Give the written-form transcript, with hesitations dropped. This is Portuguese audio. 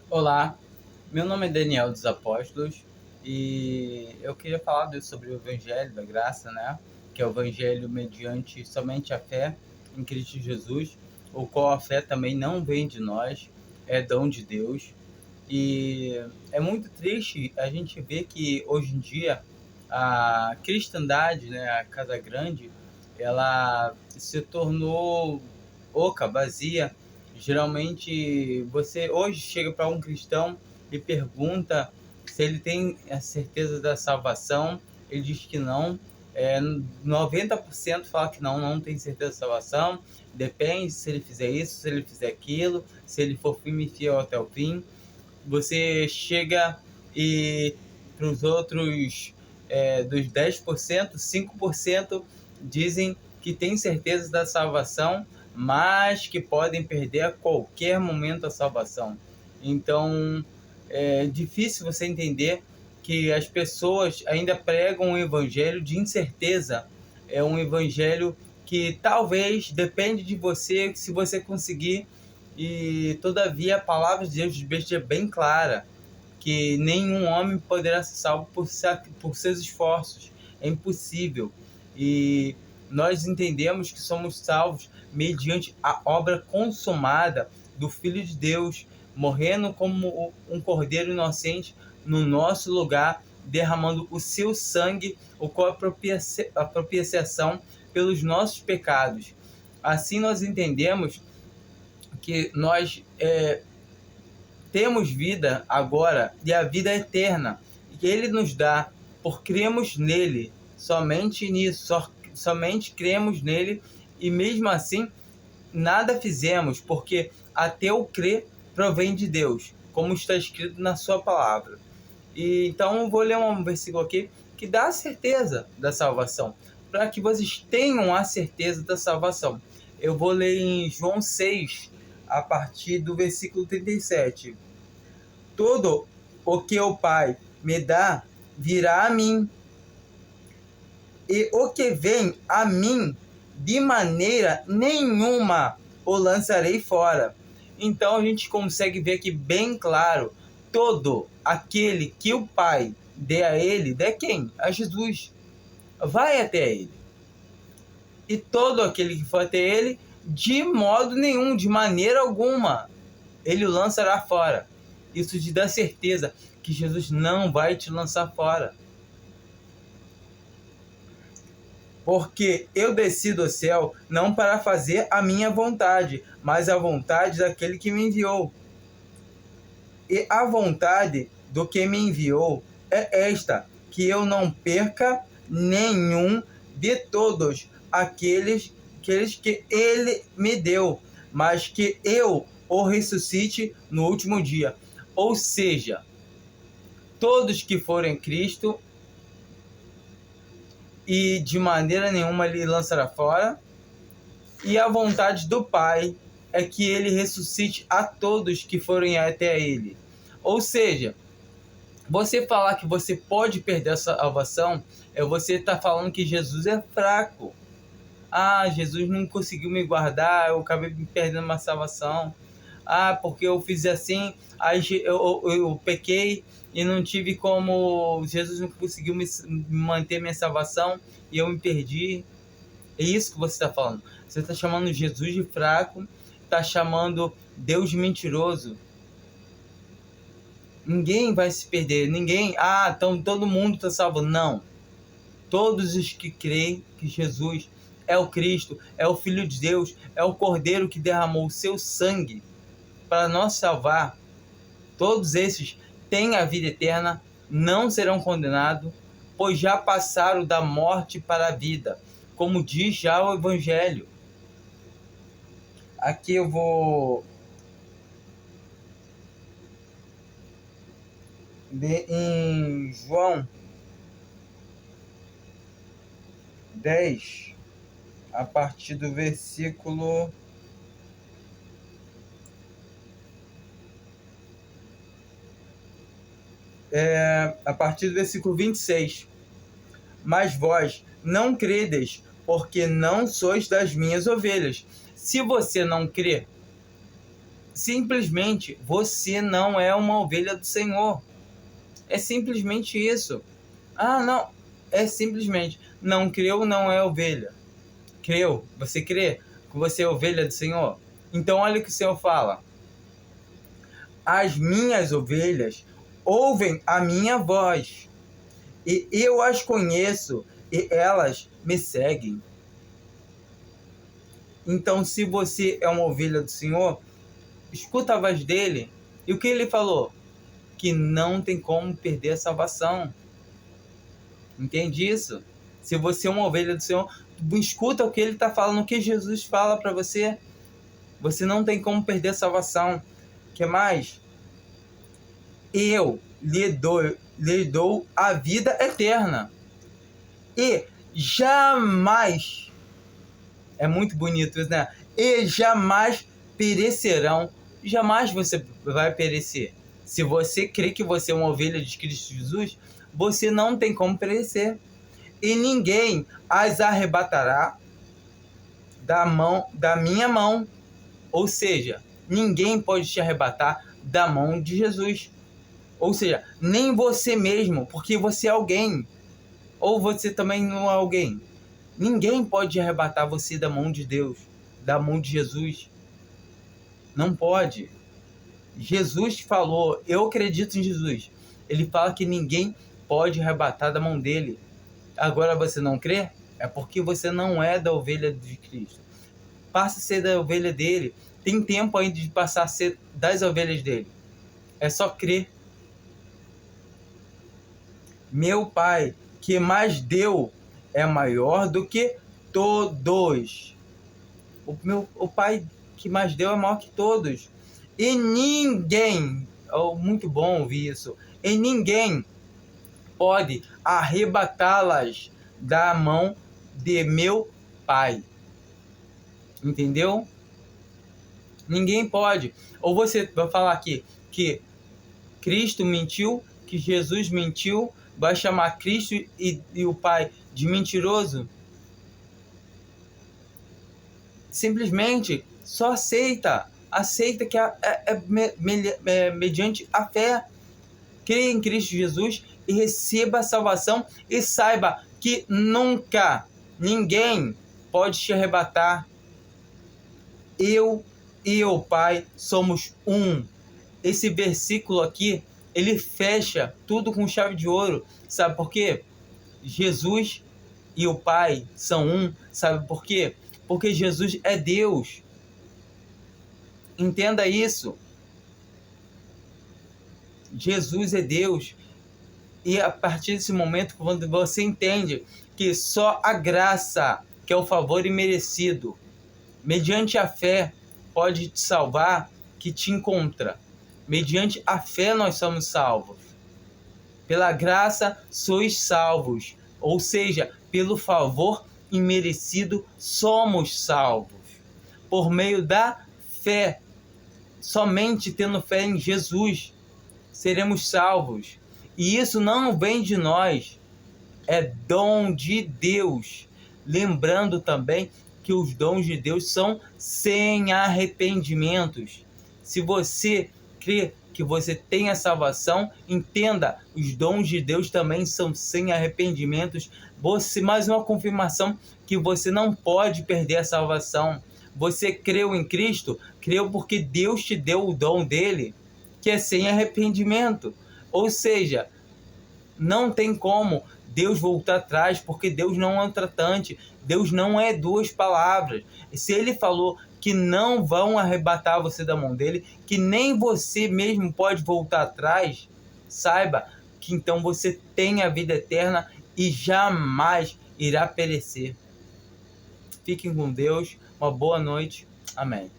Olá, meu nome é Daniel dos Apóstolos e eu queria falar sobre o Evangelho da Graça, né? Que é o Evangelho mediante somente a fé em Cristo Jesus, o qual a fé também não vem de nós, é dom de Deus. E é muito triste a gente ver que hoje em dia a cristandade, né, a Casa Grande, ela se tornou oca, vazia. Geralmente você hoje chega para um cristão e pergunta se ele tem a certeza da salvação, ele diz que não. 90% fala que não tem certeza da salvação, depende se ele fizer isso, se ele fizer aquilo, se ele for firme e fiel até o fim. Você chega e para os outros, dos 10%, 5% dizem que tem certeza da salvação, mas que podem perder a qualquer momento a salvação. Então, é difícil você entender que as pessoas ainda pregam um evangelho de incerteza. É um evangelho que talvez depende de você, se você conseguir. E todavia a palavra de Deus deixa bem clara que nenhum homem poderá ser salvo por seus esforços. É impossível. E nós entendemos que somos salvos mediante a obra consumada do Filho de Deus, morrendo como um cordeiro inocente no nosso lugar, derramando o seu sangue, o qual é a propiciação pelos nossos pecados. Assim nós entendemos que nós temos vida agora e a vida eterna que Ele nos dá por cremos nele, somente nisso, somente cremos nele, e mesmo assim nada fizemos, porque até o crer provém de Deus, como está escrito na sua palavra. E então eu vou ler um versículo aqui que dá a certeza da salvação, para que vocês tenham a certeza da salvação. Eu vou ler em João 6, a partir do versículo 37. Todo o que o Pai me dá virá a mim, e o que vem a mim, de maneira nenhuma o lançarei fora. Então a gente consegue ver aqui bem claro, todo aquele que o Pai dê a ele, dê quem? A Jesus. Vai até ele. E todo aquele que for até ele, de modo nenhum, de maneira alguma, ele o lançará fora. Isso te dá certeza que Jesus não vai te lançar fora. Porque eu desci do céu não para fazer a minha vontade, mas a vontade daquele que me enviou. E a vontade do que me enviou é esta, que eu não perca nenhum de todos aqueles que ele me deu, mas que eu o ressuscite no último dia. Ou seja, todos que forem Cristo, e de maneira nenhuma ele lançará fora, e a vontade do Pai é que ele ressuscite a todos que forem até ele. Ou seja, você falar que você pode perder a salvação, você estar falando que Jesus é fraco. Ah, Jesus não conseguiu me guardar, eu acabei me perdendo uma salvação. Ah, porque eu fiz assim, aí eu pequei e não tive como... Jesus não conseguiu me manter minha salvação e eu me perdi. É isso que você está falando. Você está chamando Jesus de fraco, está chamando Deus de mentiroso. Ninguém vai se perder, ninguém... Ah, então todo mundo está salvo. Não. Todos os que creem que Jesus é o Cristo, é o Filho de Deus, é o Cordeiro que derramou o seu sangue para nos salvar, todos esses têm a vida eterna, não serão condenados, pois já passaram da morte para a vida, como diz já o Evangelho. Aqui eu vou ler em João 10, a partir do versículo... a partir do versículo 26. Mas vós não credes, porque não sois das minhas ovelhas. Se você não crê, Simplesmente você não é uma ovelha do Senhor. É simplesmente isso. Ah, não. É simplesmente. Não creu, não é ovelha. Creu. Você crê que você é ovelha do Senhor? Então olha o que o Senhor fala. As minhas ovelhas ouvem a minha voz. E eu as conheço e elas me seguem. Então, se você é uma ovelha do Senhor, escuta a voz dele. E o que ele falou? Que não tem como perder a salvação. Entende isso? Se você é uma ovelha do Senhor, escuta o que ele está falando, o que Jesus fala para você. Você não tem como perder a salvação. O que mais? Eu lhe dou a vida eterna. E jamais, é muito bonito isso, né? E jamais perecerão. Jamais você vai perecer. Se você crê que você é uma ovelha de Cristo Jesus, você não tem como perecer. E ninguém as arrebatará da minha mão. Ou seja, ninguém pode te arrebatar da mão de Jesus. Ou seja, nem você mesmo, porque você é alguém. Ou você também não é alguém. Ninguém pode arrebatar você da mão de Deus, da mão de Jesus. Não pode. Jesus falou, eu acredito em Jesus. Ele fala que ninguém pode arrebatar da mão dele. Agora você não crê? É porque você não é da ovelha de Cristo. Passa a ser da ovelha dele. Tem tempo ainda de passar a ser das ovelhas dele. É só crer. Meu Pai, que mais deu, é maior do que todos. O Pai que mais deu é maior que todos. E ninguém, muito bom ouvir isso, e ninguém pode arrebatá-las da mão de meu Pai. Entendeu? Ninguém pode. Ou você vai falar aqui que Cristo mentiu, que Jesus mentiu, vai chamar Cristo e o Pai de mentiroso? Simplesmente só aceita. Aceita que mediante a fé. Creia em Cristo Jesus e receba a salvação e saiba que nunca ninguém pode te arrebatar. Eu e o Pai somos um. Esse versículo aqui, ele fecha tudo com chave de ouro. Sabe por quê? Jesus e o Pai são um. Sabe por quê? Porque Jesus é Deus. Entenda isso. Jesus é Deus. E a partir desse momento, quando você entende que só a graça, que é o favor imerecido, mediante a fé, pode te salvar, que te encontra. Mediante a fé nós somos salvos. Pela graça sois salvos. Ou seja, pelo favor imerecido somos salvos. Por meio da fé. Somente tendo fé em Jesus seremos salvos. E isso não vem de nós. É dom de Deus. Lembrando também que os dons de Deus são sem arrependimentos. Se você crê que você tem a salvação, entenda, os dons de Deus também são sem arrependimentos. Mais uma confirmação que você não pode perder a salvação. Você creu em Cristo, creu porque Deus te deu o dom dele, que é sem arrependimento. Ou seja, não tem como Deus voltar atrás, porque Deus não é um tratante. Deus não é duas palavras. Se ele falou que não vão arrebatar você da mão dele, que nem você mesmo pode voltar atrás, saiba que então você tem a vida eterna e jamais irá perecer. Fiquem com Deus. Uma boa noite. Amém.